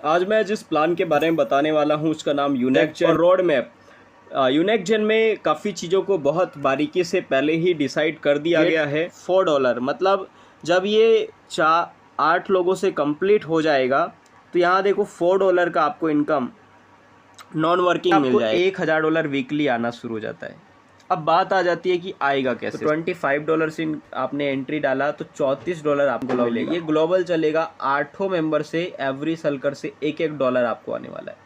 आज मैं जिस प्लान के बारे में बताने वाला हूँ उसका नाम यूनेक्जन और रोड मैप। यूनेक्जन में काफ़ी चीज़ों को बहुत बारीकी से पहले ही डिसाइड कर दिया गया है। $4 मतलब जब ये 8 लोगों से कंप्लीट हो जाएगा तो यहाँ देखो $4 का आपको इनकम नॉन वर्किंग मिल जाएगा। $1000 वीकली आना शुरू हो जाता है। अब बात आ जाती है कि आएगा कैसे। तो $25 से आपने एंट्री डाला तो $34 आपको मिलेगा। ये ग्लोबल चलेगा 8 मेंबर से एवरी सलकर से $1 आपको आने वाला है।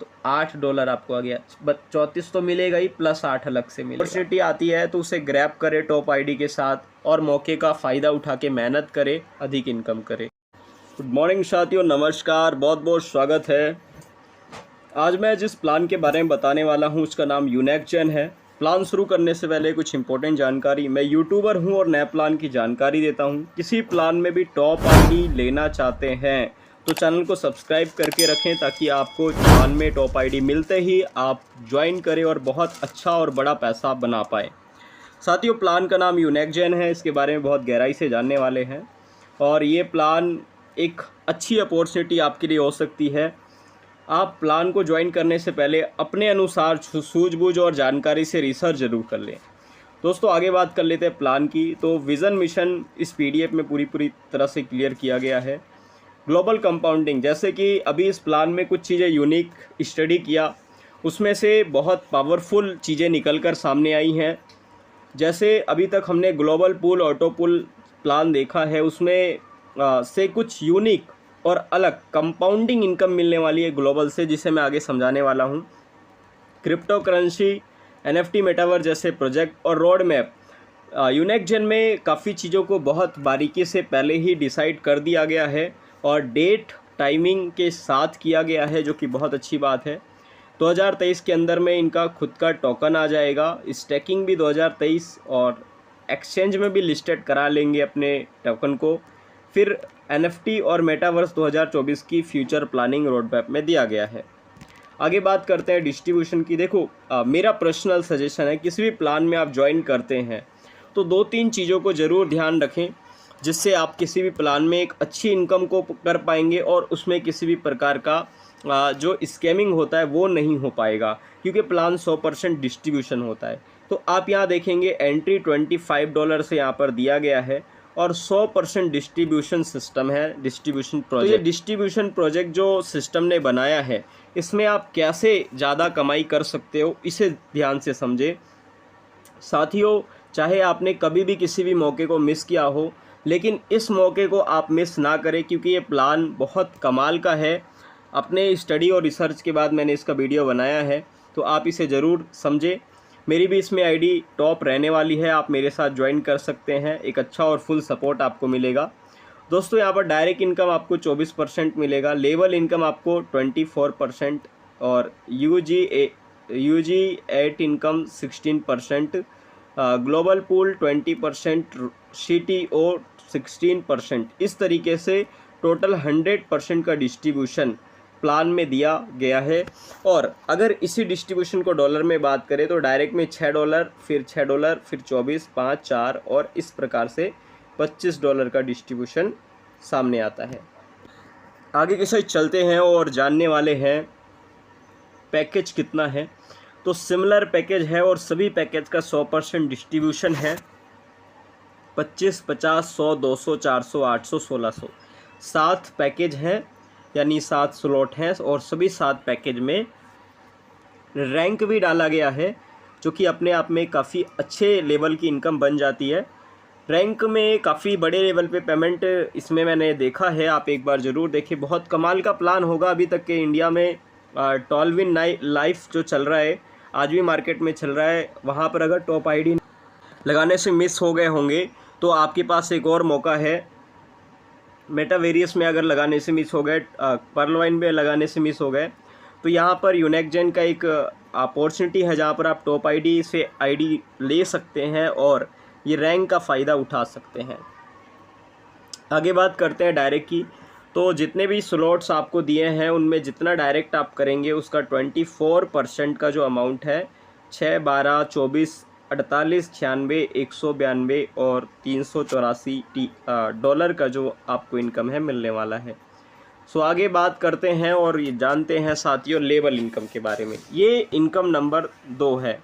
तो $8 आपको आ गया, बस 34 तो मिलेगा ही, प्लस 8 अलग से मिलेगा। अपॉर्चुनिटी आती है तो उसे ग्रैब करे टॉप आईडी के साथ और मौके का फ़ायदा उठा के मेहनत करे, अधिक इनकम करे। गुड मॉर्निंग साथियों, नमस्कार, बहुत बहुत स्वागत है। आज मैं जिस प्लान के बारे में बताने वाला हूं उसका नाम यूनेक्जन है। प्लान शुरू करने से पहले कुछ इंपॉर्टेंट जानकारी। मैं यूट्यूबर हूं और नए प्लान की जानकारी देता हूं। किसी प्लान में भी टॉप आईडी लेना चाहते हैं तो चैनल को सब्सक्राइब करके रखें ताकि आपको प्लान में टॉप आईडी मिलते ही आप ज्वाइन करें और बहुत अच्छा और बड़ा पैसा बना पाएँ। साथियों, प्लान का नाम यूनेक्जन है, इसके बारे में बहुत गहराई से जानने वाले हैं और ये प्लान एक अच्छी अपॉर्चुनिटी आपके लिए हो सकती है। आप प्लान को ज्वाइन करने से पहले अपने अनुसार सूझबूझ और जानकारी से रिसर्च जरूर कर लें। दोस्तों, आगे बात कर लेते हैं प्लान की। तो विज़न मिशन इस पीडीएफ में पूरी तरह से क्लियर किया गया है। ग्लोबल कंपाउंडिंग, जैसे कि अभी इस प्लान में कुछ चीज़ें यूनिक स्टडी किया, उसमें से बहुत पावरफुल चीज़ें निकल कर सामने आई हैं। जैसे अभी तक हमने global pool auto pool plan देखा है, उसमें से कुछ यूनिक और अलग कंपाउंडिंग इनकम मिलने वाली है ग्लोबल से, जिसे मैं आगे समझाने वाला हूं। क्रिप्टो करेंसी, एनएफटी, मेटावर्स जैसे प्रोजेक्ट और रोड मैप। यूनेक्जन में काफ़ी चीज़ों को बहुत बारीकी से पहले ही डिसाइड कर दिया गया है और डेट टाइमिंग के साथ किया गया है, जो कि बहुत अच्छी बात है। 2023 के अंदर में इनका खुद का टोकन आ जाएगा। स्टेकिंग भी 2023 और एक्सचेंज में भी लिस्टेड करा लेंगे अपने टोकन को। फिर एनएफटी और मेटावर्स 2024 की फ्यूचर प्लानिंग रोड मैप में दिया गया है। आगे बात करते हैं डिस्ट्रीब्यूशन की। देखो, मेरा पर्सनल सजेशन है, किसी भी प्लान में आप ज्वाइन करते हैं तो 2-3 चीज़ों को ज़रूर ध्यान रखें, जिससे आप किसी भी प्लान में एक अच्छी इनकम को कर पाएंगे और उसमें किसी भी प्रकार का जो स्कैमिंग होता है वो नहीं हो पाएगा, क्योंकि प्लान 100% डिस्ट्रीब्यूशन होता है। तो आप यहाँ देखेंगे एंट्री $25 से यहाँ पर दिया गया है और 100% डिस्ट्रीब्यूशन सिस्टम है, डिस्ट्रीब्यूशन प्रोजेक्ट। तो ये डिस्ट्रीब्यूशन प्रोजेक्ट जो सिस्टम ने बनाया है, इसमें आप कैसे ज़्यादा कमाई कर सकते हो, इसे ध्यान से समझें। साथियों, चाहे आपने कभी भी किसी भी मौके को मिस किया हो, लेकिन इस मौके को आप मिस ना करें, क्योंकि ये प्लान बहुत कमाल का है। अपने स्टडी और रिसर्च के बाद मैंने इसका वीडियो बनाया है, तो आप इसे ज़रूर समझें। मेरी भी इसमें आईडी टॉप रहने वाली है, आप मेरे साथ ज्वाइन कर सकते हैं। एक अच्छा और फुल सपोर्ट आपको मिलेगा। दोस्तों, यहाँ पर डायरेक्ट इनकम आपको 24% मिलेगा, लेवल इनकम आपको 24% और UG at income 16%, global pool 20%, CTO 16%। इस तरीके से टोटल 100% का डिस्ट्रीब्यूशन प्लान में दिया गया है। और अगर इसी डिस्ट्रीब्यूशन को डॉलर में बात करें तो डायरेक्ट में $6, फिर $6, फिर 24, 5, 4 और इस प्रकार से $25 का डिस्ट्रीब्यूशन सामने आता है। आगे के साथ चलते हैं और जानने वाले हैं पैकेज कितना है। तो सिमिलर पैकेज है और सभी पैकेज का 100% डिस्ट्रीब्यूशन है। 25, 50, 100, 200, 400, 800, 1600 7 पैकेज हैं, यानी 7 स्लॉट हैं और सभी 7 पैकेज में रैंक भी डाला गया है, जो कि अपने आप में काफ़ी अच्छे लेवल की इनकम बन जाती है। रैंक में काफ़ी बड़े लेवल पे पेमेंट इसमें मैंने देखा है, आप एक बार ज़रूर देखें। बहुत कमाल का प्लान होगा। अभी तक के इंडिया में 12 इन लाइफ जो चल रहा है, आज भी मार्केट में चल रहा है, वहाँ पर अगर टॉप आईडी लगाने से मिस हो गए होंगे तो आपके पास एक और मौका है। मेटावेरियस में अगर लगाने से मिस हो गए, पर्लवाइन में लगाने से मिस हो गए, तो यहाँ पर यूनेक्जन का एक अपॉर्चुनिटी है जहाँ पर आप टॉप आईडी से आईडी ले सकते हैं और ये रैंक का फ़ायदा उठा सकते हैं। आगे बात करते हैं डायरेक्ट की। तो जितने भी स्लॉट्स आपको दिए हैं उनमें जितना डायरेक्ट आप करेंगे उसका 24% का जो अमाउंट है, 6, 12, 24, 48, 96, 192 और $384 का जो आपको इनकम है मिलने वाला है। सो आगे बात करते हैं और ये जानते हैं साथियों लेवल इनकम के बारे में। ये इनकम नंबर 2 है।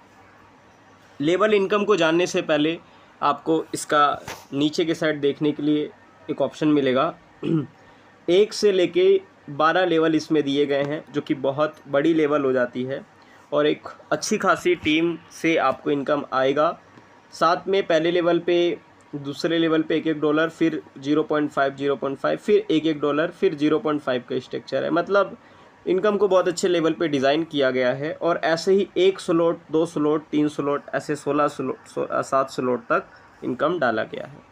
लेवल इनकम को जानने से पहले आपको इसका नीचे के साइड देखने के लिए एक ऑप्शन मिलेगा। 1 से लेके 12 लेवल इसमें दिए गए हैं, जो कि बहुत बड़ी लेवल हो जाती है और एक अच्छी खासी टीम से आपको इनकम आएगा। साथ में पहले लेवल पे, दूसरे लेवल पे $1-1, फिर 0.5 फिर $1-1, फिर 0.5 का स्ट्रक्चर है। मतलब इनकम को बहुत अच्छे लेवल पे डिज़ाइन किया गया है और ऐसे ही 1 स्लॉट, 2 स्लॉट, 3 स्लॉट, ऐसे 16 स्लॉट, 7 स्लॉट तक इनकम डाला गया है।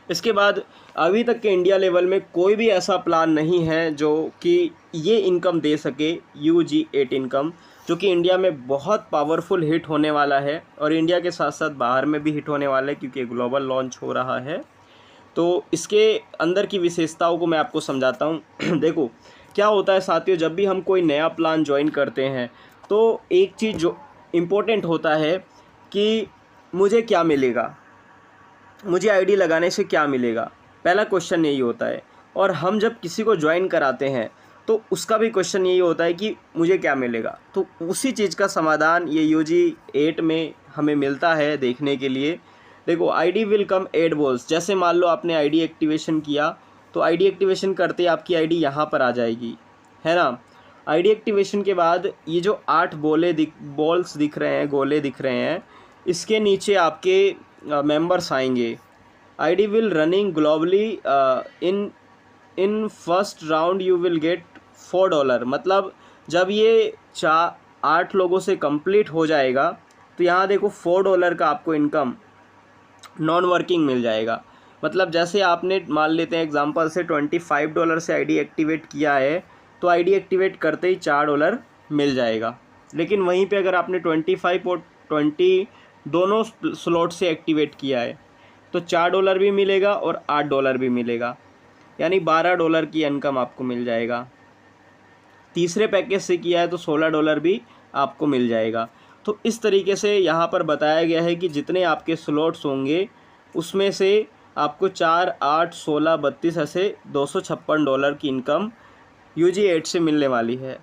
इसके बाद अभी तक के इंडिया लेवल में कोई भी ऐसा प्लान नहीं है जो कि ये इनकम दे सके, UG8 इनकम, जो कि इंडिया में बहुत पावरफुल हिट होने वाला है और इंडिया के साथ साथ बाहर में भी हिट होने वाला है क्योंकि ग्लोबल लॉन्च हो रहा है। तो इसके अंदर की विशेषताओं को मैं आपको समझाता हूँ। देखो क्या होता है साथियों, जब भी हम कोई नया प्लान ज्वाइन करते हैं तो एक चीज़ जो इम्पोर्टेंट होता है कि मुझे क्या मिलेगा, मुझे आईडी लगाने से क्या मिलेगा, पहला क्वेश्चन यही होता है। और हम जब किसी को ज्वाइन कराते हैं तो उसका भी क्वेश्चन यही होता है कि मुझे क्या मिलेगा। तो उसी चीज़ का समाधान ये UG8 में हमें मिलता है देखने के लिए। देखो ID will come add balls, जैसे मान लो आपने आईडी एक्टिवेशन किया तो आईडी एक्टिवेशन करते ही आपकी आईडी यहाँ पर आ जाएगी, है ना। आईडी एक्टिवेशन के बाद ये जो 8 बॉल्स दिख रहे हैं, गोले दिख रहे हैं, इसके नीचे आपके मेंबर्स आएंगे। ID will running globally in first round you will get $4। मतलब जब ये 8 लोगों से कंप्लीट हो जाएगा तो यहाँ देखो $4 का आपको इनकम नॉन वर्किंग मिल जाएगा। मतलब जैसे आपने मान लेते हैं एग्जांपल से $25 से आईडी एक्टिवेट किया है तो आईडी एक्टिवेट करते ही $4 मिल जाएगा। लेकिन वहीं पे अगर आपने 25 और 20 दोनों स्लॉट से एक्टिवेट किया है तो $4 भी मिलेगा और $8 भी मिलेगा, यानी $12 की इनकम आपको मिल जाएगा। तीसरे पैकेज से किया है तो $16 भी आपको मिल जाएगा। तो इस तरीके से यहाँ पर बताया गया है कि जितने आपके स्लॉट्स होंगे उसमें से आपको 4, 8, 16, 32 ऐसे $256 की इनकम UG8 से मिलने वाली है।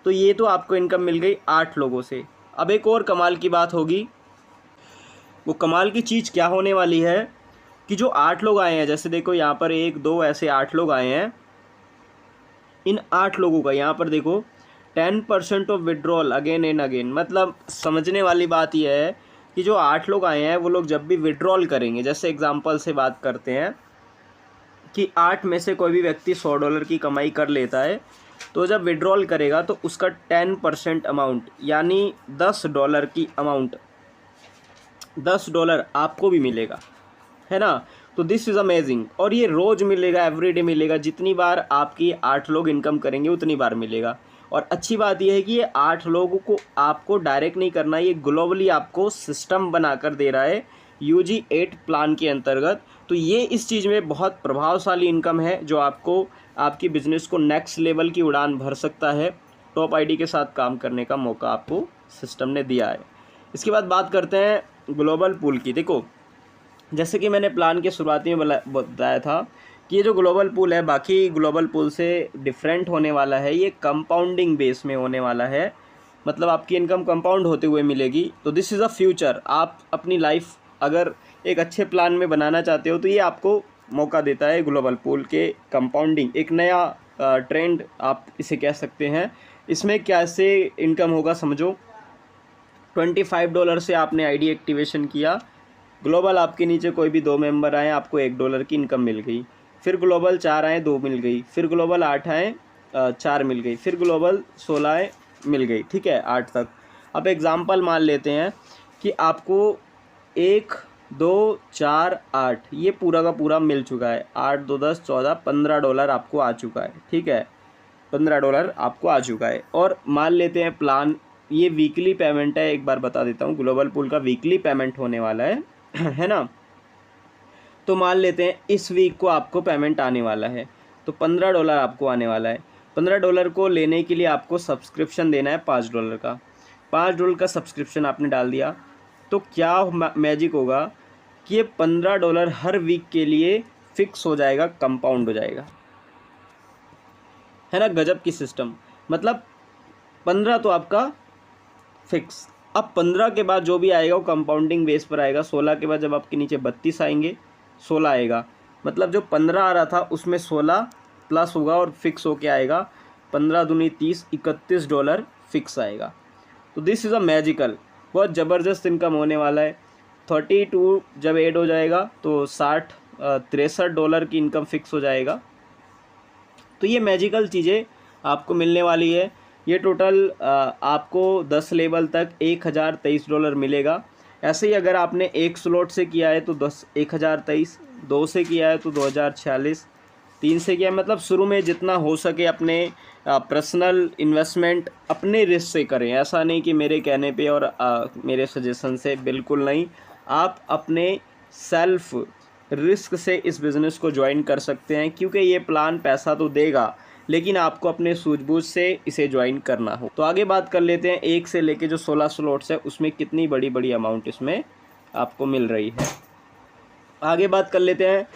तो ये तो आपको इनकम मिल गई 8 लोगों से। अब एक और कमाल की बात होगी, वो कमाल की चीज़ क्या होने वाली है कि जो 8 लोग आए हैं, जैसे देखो यहाँ पर 1, 2 ऐसे 8 लोग आए हैं, इन 8 लोगों का यहाँ पर देखो 10% of withdrawal again and again. मतलब समझने वाली बात यह है कि जो 8 लोग आए हैं वो लोग जब भी विड्रॉल करेंगे, जैसे एग्जांपल से बात करते हैं कि 8 में से कोई भी व्यक्ति $100 की कमाई कर लेता है तो जब विड्रॉल करेगा तो उसका 10% अमाउंट यानी $10 की अमाउंट, $10 आपको भी मिलेगा, है ना। तो दिस इज़ अमेजिंग। और ये रोज़ मिलेगा, एवरीडे मिलेगा, जितनी बार आपकी 8 लोग इनकम करेंगे उतनी बार मिलेगा। और अच्छी बात यह है कि ये 8 लोगों को आपको डायरेक्ट नहीं करना, ये ग्लोबली आपको सिस्टम बनाकर दे रहा है UG8 प्लान के अंतर्गत। तो ये इस चीज़ में बहुत प्रभावशाली इनकम है जो आपको आपकी बिज़नेस को नेक्स्ट लेवल की उड़ान भर सकता है। टॉप आईडी के साथ काम करने का मौका आपको सिस्टम ने दिया है। इसके बाद बात करते हैं ग्लोबल पूल की। देखो जैसे कि मैंने प्लान के शुरुआती में बताया था कि ये जो ग्लोबल पूल है बाकी ग्लोबल पूल से डिफरेंट होने वाला है, ये कंपाउंडिंग बेस में होने वाला है। मतलब आपकी इनकम कंपाउंड होते हुए मिलेगी। तो दिस इज़ अ फ्यूचर। आप अपनी लाइफ अगर एक अच्छे प्लान में बनाना चाहते हो तो ये आपको मौका देता है ग्लोबल पूल के कंपाउंडिंग, एक नया ट्रेंड आप इसे कह सकते हैं। इसमें कैसे इनकम होगा समझो। $25 से आपने आईडी एक्टिवेशन किया, ग्लोबल आपके नीचे कोई भी 2 मेंबर आए, आपको $1 की इनकम मिल गई। फिर ग्लोबल 4 आए, 2 मिल गई। फिर ग्लोबल 8 आए, 4 मिल गई। फिर ग्लोबल 16 आए, मिल गई। ठीक है, 8 तक। अब एग्जांपल मान लेते हैं कि आपको 1, 2, 4, 8 ये पूरा का पूरा मिल चुका है। 8, 2, 10, 14, $15 आपको आ चुका है। ठीक है, $15 आपको आ चुका है। और मान लेते हैं प्लान ये वीकली पेमेंट है। एक बार बता देता हूँ, ग्लोबल पूल का वीकली पेमेंट होने वाला है है ना। तो मान लेते हैं इस वीक को आपको पेमेंट आने वाला है तो $15 आपको आने वाला है। $15 को लेने के लिए आपको सब्सक्रिप्शन देना है $5 का। $5 का सब्सक्रिप्शन आपने डाल दिया तो क्या मैजिक होगा कि ये $15 हर वीक के लिए फिक्स हो जाएगा, कंपाउंड हो जाएगा। है ना, गजब की सिस्टम। मतलब 15 तो आपका फिक्स। अब 15 के बाद जो भी आएगा वो कंपाउंडिंग बेस पर आएगा। 16 के बाद जब आपके नीचे 32 आएंगे, 16 आएगा, मतलब जो 15 आ रहा था उसमें 16 प्लस होगा और फिक्स होके आएगा। 15 दूनी 30, $31 फिक्स आएगा। तो दिस इज़ अ मैजिकल, बहुत ज़बरदस्त इनकम होने वाला है। 32 जब ऐड हो जाएगा तो $63 की इनकम फिक्स हो जाएगा। तो ये मैजिकल चीज़ें आपको मिलने वाली है। ये टोटल आपको 10 लेवल तक $1023 मिलेगा। ऐसे ही अगर आपने एक स्लॉट से किया है तो 1023, 2 से किया है तो 2046, 3 से किया है, मतलब शुरू में जितना हो सके अपने पर्सनल इन्वेस्टमेंट अपने रिस्क से करें। ऐसा नहीं कि मेरे कहने पे और मेरे सजेशन से, बिल्कुल नहीं। आप अपने सेल्फ रिस्क से इस बिज़नेस को ज्वाइन कर सकते हैं, क्योंकि ये प्लान पैसा तो देगा लेकिन आपको अपने सूझबूझ से इसे ज्वाइन करना हो। तो आगे बात कर लेते हैं 1 से लेके जो 16 स्लॉट्स है उसमें कितनी बड़ी बड़ी अमाउंट इसमें आपको मिल रही है। आगे बात कर लेते हैं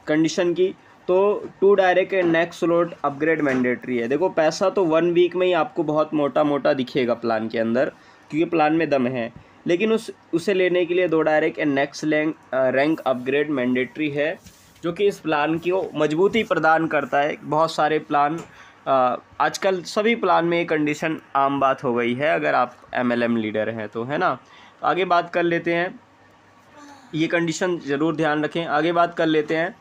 कंडीशन की। तो 2 direct and next slot upgrade mandatory है। देखो पैसा तो 1 वीक में ही आपको बहुत मोटा मोटा दिखेगा प्लान के अंदर, क्योंकि प्लान में दम है, लेकिन उसे लेने के लिए 2 direct and next rank upgrade mandatory है, जो कि इस प्लान की मजबूती प्रदान करता है। बहुत सारे प्लान आजकल सभी प्लान में ये कंडीशन आम बात हो गई है, अगर आप MLM लीडर हैं तो, है ना। तो आगे बात कर लेते हैं, ये कंडीशन ज़रूर ध्यान रखें। आगे बात कर लेते हैं,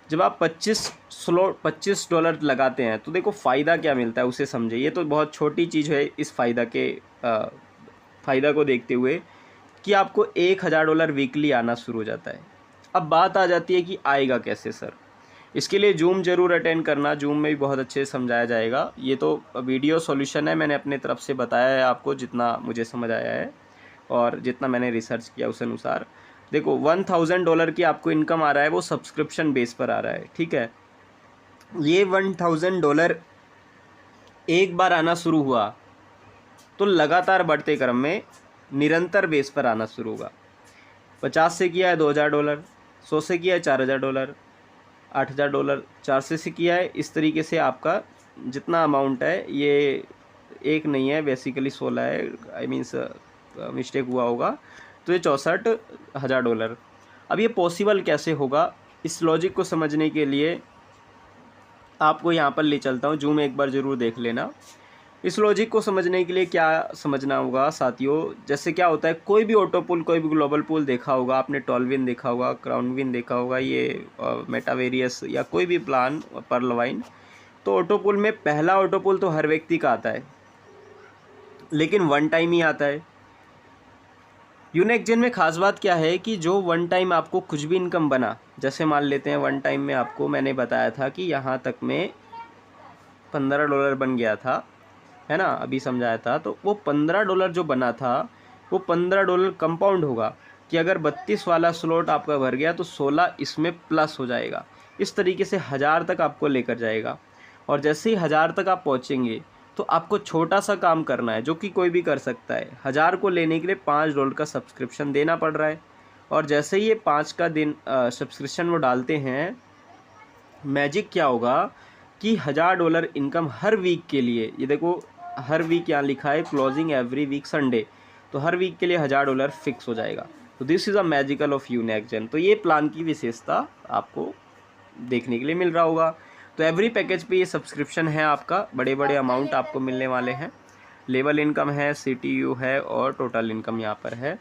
जब आप $25 लगाते हैं तो देखो फ़ायदा क्या मिलता है उसे समझे। ये तो बहुत छोटी चीज़ है इस फ़ायदा को देखते हुए, कि आपको $1000 वीकली आना शुरू हो जाता है। अब बात आ जाती है कि आएगा कैसे सर। इसके लिए जूम ज़रूर अटेंड करना, जूम में भी बहुत अच्छे से समझाया जाएगा। ये तो वीडियो सॉल्यूशन है, मैंने अपने तरफ से बताया है आपको जितना मुझे समझ आया है और जितना मैंने रिसर्च किया उस अनुसार। देखो $1000 की आपको इनकम आ रहा है, वो सब्सक्रिप्शन बेस पर आ रहा है, ठीक है। ये $1000 एक बार आना शुरू हुआ तो लगातार बढ़ते क्रम में निरंतर बेस पर आना शुरू होगा। 50 से किया है $2000, 100 से किया है $4000, $8000, 400 से किया है। इस तरीके से आपका जितना अमाउंट है, ये एक नहीं है बेसिकली 16 है, आई मीन्स मिस्टेक हुआ होगा, तो ये $64,000। अब ये पॉसिबल कैसे होगा, इस लॉजिक को समझने के लिए आपको यहाँ पर ले चलता हूँ। जूम एक बार ज़रूर देख लेना। इस लॉजिक को समझने के लिए क्या समझना होगा साथियों, जैसे क्या होता है, कोई भी ऑटो पुल, कोई भी ग्लोबल पुल देखा होगा आपने, टॉलविन देखा होगा, क्राउन विन देखा होगा, ये मेटावेरियस या कोई भी प्लान, पर्ल वाइन, तो ऑटो पुल में पहला ऑटो पुल तो हर व्यक्ति का आता है, लेकिन 1 टाइम ही आता है। यूनेक्सजेन में खास बात क्या है कि जो 1 टाइम आपको कुछ भी इनकम बना, जैसे मान लेते हैं 1 टाइम में आपको मैंने बताया था कि यहाँ तक में $15 बन गया था, है ना, अभी समझाया था। तो वो $15 जो बना था वो $15 कंपाउंड होगा, कि अगर 32 वाला स्लॉट आपका भर गया तो 16 इसमें प्लस हो जाएगा। इस तरीके से 1000 तक आपको लेकर जाएगा। और जैसे ही 1000 तक आप पहुँचेंगे तो आपको छोटा सा काम करना है, जो कि कोई भी कर सकता है। 1000 को लेने के लिए $5 का सब्सक्रिप्शन देना पड़ रहा है, और जैसे ही ये 5 का दिन सब्सक्रिप्शन वो डालते हैं, मैजिक क्या होगा कि $1000 इनकम हर वीक के लिए, ये देखो हर वीक यहाँ लिखा है क्लोजिंग एवरी वीक संडे, तो हर वीक के लिए $1000 फिक्स हो जाएगा। तो this is a magical of Unexgen. तो ये प्लान की विशेषता आपको देखने के लिए मिल रहा होगा। तो एवरी पैकेज पे ये सब्सक्रिप्शन है आपका, बड़े बड़े अमाउंट आपको मिलने वाले हैं। लेवल इनकम है, CTU है और टोटल इनकम यहाँ पर है।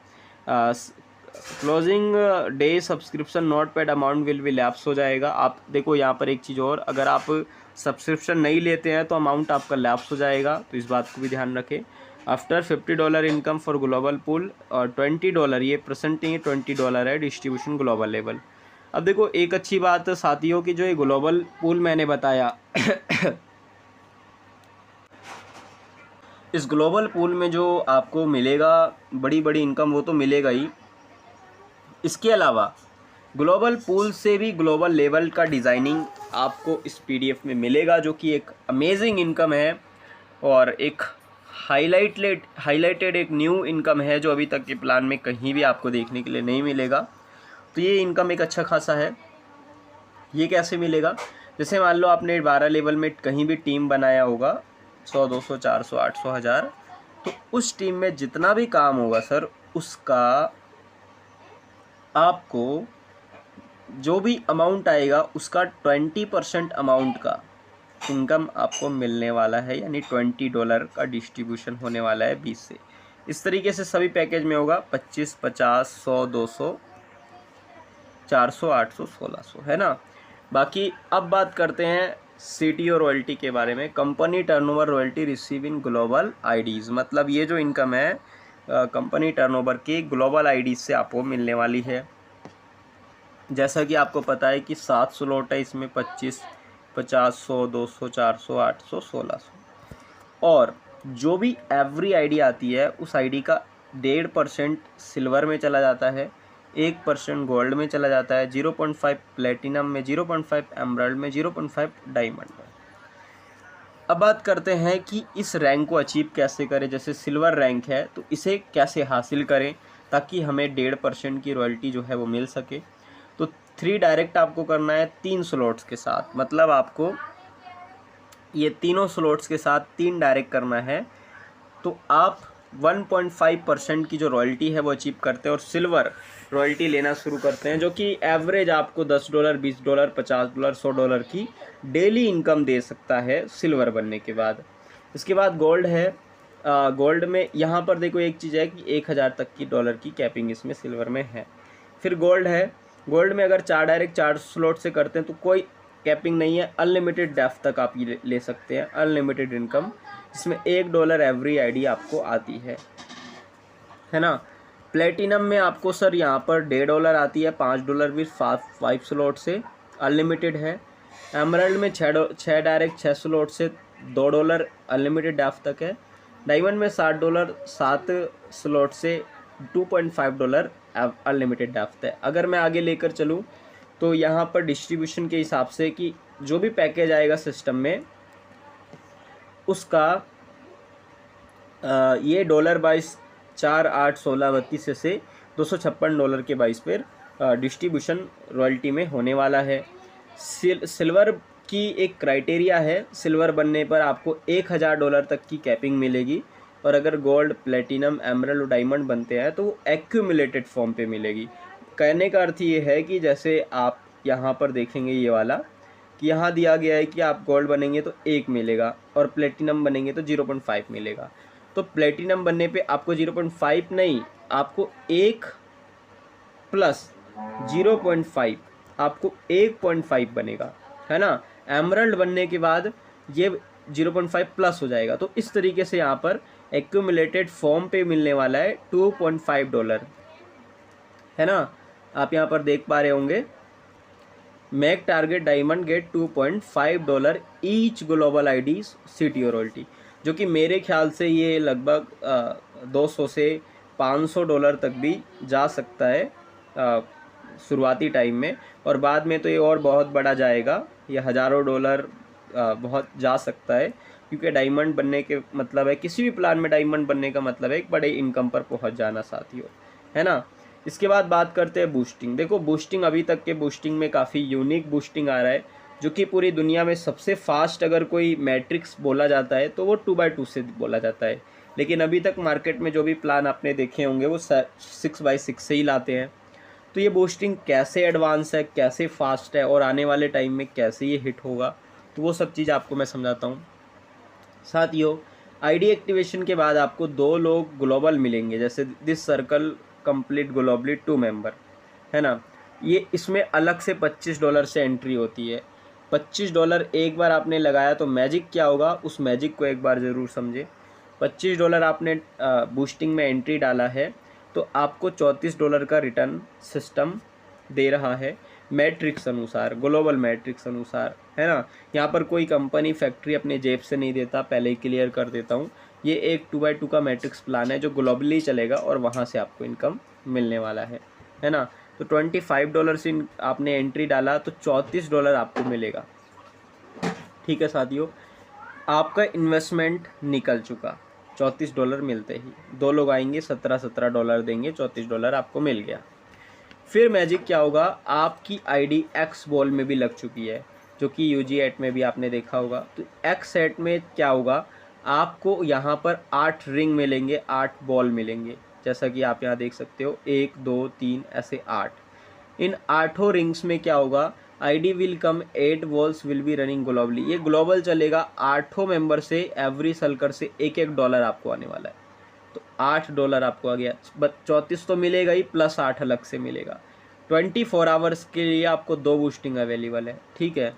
Closing day subscription not paid amount will be lapse हो जाएगा। आप देखो यहाँ पर एक चीज़ और, अगर आप सब्सक्रिप्शन नहीं लेते हैं तो अमाउंट आपका लैप्स हो जाएगा, तो इस बात को भी ध्यान रखें। After $50 income for global pool, और $20, ये परसेंट नहीं है, $20 है डिस्ट्रीब्यूशन ग्लोबल लेवल। अब देखो एक अच्छी बात साथियों की, जो ये ग्लोबल पूल मैंने बताया इस ग्लोबल पूल में जो आपको मिलेगा बड़ी बड़ी इनकम, वो तो मिलेगा ही। इसके अलावा ग्लोबल पूल से भी ग्लोबल लेवल का डिज़ाइनिंग आपको इस PDF में मिलेगा, जो कि एक अमेजिंग इनकम है और एक हाईलाइटेड एक न्यू इनकम है, जो अभी तक के प्लान में कहीं भी आपको देखने के लिए नहीं मिलेगा। तो ये इनकम एक अच्छा खासा है। ये कैसे मिलेगा, जैसे मान लो आपने 12 लेवल में कहीं भी टीम बनाया होगा 100 200 400 800 1000, तो उस टीम में जितना भी काम होगा सर, उसका आपको जो भी अमाउंट आएगा उसका 20% अमाउंट का इनकम आपको मिलने वाला है, यानी $20 का डिस्ट्रीब्यूशन होने वाला है 20 से। इस तरीके से सभी पैकेज में होगा 25 50 100 200 400 800 1600, है ना। बाकी अब बात करते हैं CTO रॉयल्टी के बारे में, company turnover royalty receive in global IDs. मतलब ये जो इनकम है कंपनी टर्नओवर की ग्लोबल आईडीज़ से आपको मिलने वाली है। जैसा कि आपको पता है कि 7 स्लॉट है इसमें, 25 50 100 200 400 800 1600, और जो भी एवरी आईडी आती है उस आईडी का 1.5% सिल्वर में चला जाता है, 1% गोल्ड में चला जाता है, 0.5 प्लेटिनम में, 0.5 एमराल्ड में, 0.5 डायमंड में। अब बात करते हैं कि इस रैंक को अचीव कैसे करें। जैसे सिल्वर रैंक है तो इसे कैसे हासिल करें ताकि हमें 1.5% की रॉयल्टी जो है वो मिल सके। तो 3 डायरेक्ट आपको करना है 3 स्लॉट्स के साथ, मतलब आपको ये तीनों स्लॉट्स के साथ 3 डायरेक्ट करना है, तो आप 1.5% की जो रॉयल्टी है वो अचीव करते हैं और सिल्वर रॉयल्टी लेना शुरू करते हैं, जो कि एवरेज आपको $10 $20 $50 $100 की डेली इनकम दे सकता है सिल्वर बनने के बाद। इसके बाद गोल्ड है। गोल्ड में यहाँ पर देखो एक चीज़ है कि 1000 तक की डॉलर की कैपिंग इसमें सिल्वर में है। फिर गोल्ड है, गोल्ड में अगर 4 डायरेक्ट 4 स्लॉट से करते हैं तो कोई कैपिंग नहीं है, अनलिमिटेड डेप्थ तक आप ये ले सकते हैं, अनलिमिटेड इनकम, इसमें $1 एवरी आईडी आपको आती है ना। प्लेटिनम में आपको सर यहाँ पर $1.5 आती है, $5 भी 5 स्लॉट से अनलिमिटेड है। एमराल्ड में 6 डायरेक्ट 6 स्लॉट से $2 अनलिमिटेड डेप्थ तक है। डायमंड में $60 7 स्लॉट से $2.5 अनलिमिटेड डेप्थ है। अगर मैं आगे लेकर चलूँ तो यहाँ पर डिस्ट्रीब्यूशन के हिसाब से कि जो भी पैकेज आएगा सिस्टम में उसका ये $22 4 8 16 32 से $256 के बाइस पर डिस्ट्रीब्यूशन रॉयल्टी में होने वाला है। सिल्वर की एक क्राइटेरिया है, सिल्वर बनने पर आपको $1000 तक की कैपिंग मिलेगी, और अगर गोल्ड प्लेटिनम एमराल्ड और डायमंड बनते हैं तो वो एक्यूमुलेटेड फॉर्म पे मिलेगी। कहने का अर्थ ये है कि जैसे आप यहाँ पर देखेंगे ये वाला कि यहाँ दिया गया है कि आप गोल्ड बनेंगे तो 1 मिलेगा और प्लेटिनम बनेंगे तो 0.5 मिलेगा। तो प्लेटिनम बनने पे आपको 0.5 नहीं, आपको 1 प्लस 0.5 आपको 1.5 बनेगा, है ना। एमराल्ड बनने के बाद ये 0.5 प्लस हो जाएगा। तो इस तरीके से यहाँ पर एक्यूमुलेटेड फॉर्म पे मिलने वाला है $2.5, है ना। आप यहाँ पर देख पा रहे होंगे, make target diamond get $2.5 each global ID CTO royalty, जो कि मेरे ख्याल से ये लगभग 200 से $500 तक भी जा सकता है शुरुआती टाइम में, और बाद में तो ये और बहुत बड़ा जाएगा, ये हज़ारों डॉलर बहुत जा सकता है, क्योंकि डायमंड बनने के मतलब है, किसी भी प्लान में डायमंड बनने का मतलब है एक बड़े इनकम पर पहुंच जाना साथियों, है ना। इसके बाद बात करते हैं बूस्टिंग। देखो बूस्टिंग, अभी तक के बूस्टिंग में काफ़ी यूनिक बूस्टिंग आ रहा है, जो कि पूरी दुनिया में सबसे फास्ट अगर कोई मैट्रिक्स बोला जाता है तो वो 2x2 से बोला जाता है। लेकिन अभी तक मार्केट में जो भी प्लान आपने देखे होंगे वो 6x6 से ही लाते हैं। तो ये बूस्टिंग कैसे एडवांस है, कैसे फास्ट है, और आने वाले टाइम में कैसे ये हिट होगा, तो वो सब चीज़ आपको मैं समझाता हूँ साथियों। आईडी एक्टिवेशन के बाद आपको 2 लोग ग्लोबल मिलेंगे, जैसे this circle complete globally 2 member, है ना। ये इसमें अलग से $25 से एंट्री होती है। $25 एक बार आपने लगाया तो मैजिक क्या होगा, उस मैजिक को एक बार ज़रूर समझे। $25 आपने बूस्टिंग में एंट्री डाला है तो आपको $34 का रिटर्न सिस्टम दे रहा है, मैट्रिक्स अनुसार, ग्लोबल मैट्रिक्स अनुसार, है ना। यहाँ पर कोई कंपनी फैक्ट्री अपने जेब से नहीं देता, पहले ही क्लियर कर देता हूँ। ये एक 2x2 का मैट्रिक्स प्लान है जो ग्लोबली चलेगा और वहाँ से आपको इनकम मिलने वाला है ना। तो $25 से आपने एंट्री डाला तो $34 आपको मिलेगा, ठीक है साथियों। आपका इन्वेस्टमेंट निकल चुका, $34 मिलते ही 2 लोग आएंगे, $17 देंगे, $34 आपको मिल गया। फिर मैजिक क्या होगा, आपकी आईडी एक्स बॉल में भी लग चुकी है, जो कि UG8 में भी आपने देखा होगा। तो X8 में क्या होगा, आपको यहाँ पर 8 रिंग मिलेंगे, 8 बॉल मिलेंगे, जैसा कि आप यहाँ देख सकते हो 1 2 3 ऐसे 8। इन 8 रिंग्स में क्या होगा, ID will come 8 balls will be running globally. ये ग्लोबल चलेगा, 8 मेंबर से एवरी सर्कल से $1 आपको आने वाला है। तो $8 आपको आ गया, 34 तो मिलेगा ही, प्लस 8 अलग से मिलेगा। 24 आवर्स के लिए आपको 2 बूस्टिंग अवेलेबल है, ठीक है।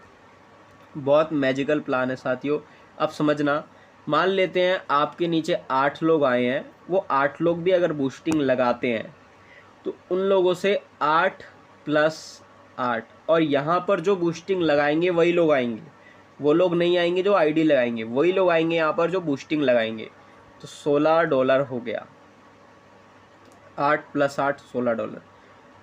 बहुत मैजिकल प्लान है साथियों। अब समझना, मान लेते हैं आपके नीचे 8 लोग आए हैं, वो 8 लोग भी अगर बूस्टिंग लगाते हैं तो उन लोगों से 8 + 8, और यहाँ पर जो बूस्टिंग लगाएंगे वही लोग आएंगे, वो लोग नहीं आएंगे जो ID लगाएंगे, वही लोग आएंगे यहाँ पर जो बूस्टिंग लगाएंगे। तो $16 हो गया, 8 + 8 $16,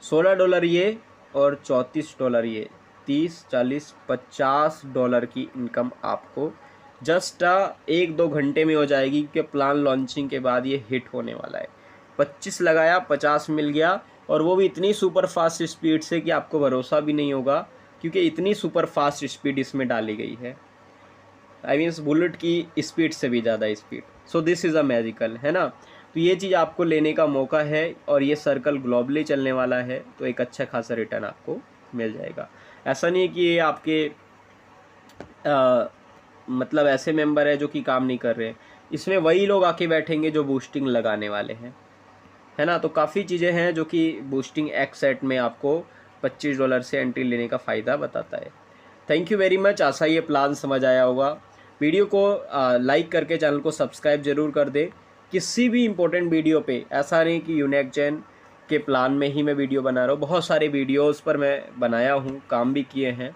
$16 ये और $34 ये, 30 40 $50 की इनकम आपको जस्ट 1-2 घंटे में हो जाएगी, क्योंकि प्लान लॉन्चिंग के बाद ये हिट होने वाला है। 25 लगाया, 50 मिल गया, और वो भी इतनी सुपर फास्ट स्पीड से कि आपको भरोसा भी नहीं होगा, क्योंकि इतनी सुपर फास्ट स्पीड इसमें डाली गई है। आई मीन्स बुलेट की स्पीड से भी ज़्यादा speed. So this is a magical, है ना। तो ये चीज़ आपको लेने का मौका है, और ये सर्कल ग्लोबली चलने वाला है, तो एक अच्छा खासा रिटर्न आपको मिल जाएगा। ऐसा नहीं है कि ये आपके मतलब ऐसे मेंबर है जो कि काम नहीं कर रहे, इसमें वही लोग आके बैठेंगे जो बूस्टिंग लगाने वाले हैं, है ना। तो काफ़ी चीज़ें हैं जो कि बूस्टिंग X8 में आपको $25 से एंट्री लेने का फ़ायदा बताता है। थैंक यू वेरी मच, आशा ये प्लान समझ आया होगा। वीडियो को लाइक करके चैनल को सब्सक्राइब जरूर कर दे। किसी भी इम्पोर्टेंट वीडियो पे, ऐसा नहीं कि यूनेक्सजेन के प्लान में ही मैं वीडियो बना रहा हूँ, बहुत सारे वीडियोस पर मैं बनाया हूँ, काम भी किए हैं,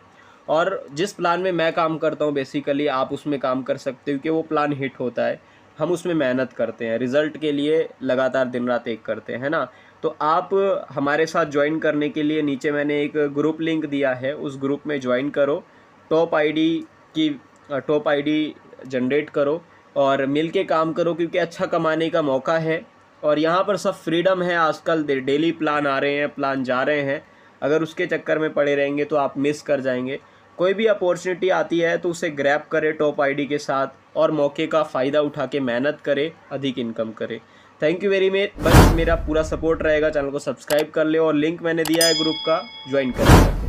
और जिस प्लान में मैं काम करता हूँ बेसिकली आप उसमें काम कर सकते हो, क्योंकि वो प्लान हिट होता है। हम उसमें मेहनत करते हैं, रिज़ल्ट के लिए लगातार दिन रात एक करते हैं, है ना। तो आप हमारे साथ ज्वाइन करने के लिए नीचे मैंने एक ग्रुप लिंक दिया है, उस ग्रुप में ज्वाइन करो, टॉप आईडी जनरेट करो और मिल के काम करो, क्योंकि अच्छा कमाने का मौका है। और यहाँ पर सब फ्रीडम है, आजकल डेली प्लान आ रहे हैं, प्लान जा रहे हैं, अगर उसके चक्कर में पड़े रहेंगे तो आप मिस कर जाएंगे। कोई भी अपॉर्चुनिटी आती है तो उसे ग्रैब करें टॉप आईडी के साथ, और मौके का फ़ायदा उठा के मेहनत करें, अधिक इनकम करें। थैंक यू वेरी मच, बस मेरा पूरा सपोर्ट रहेगा, चैनल को सब्सक्राइब कर ले, और लिंक मैंने दिया है ग्रुप का, ज्वाइन करें।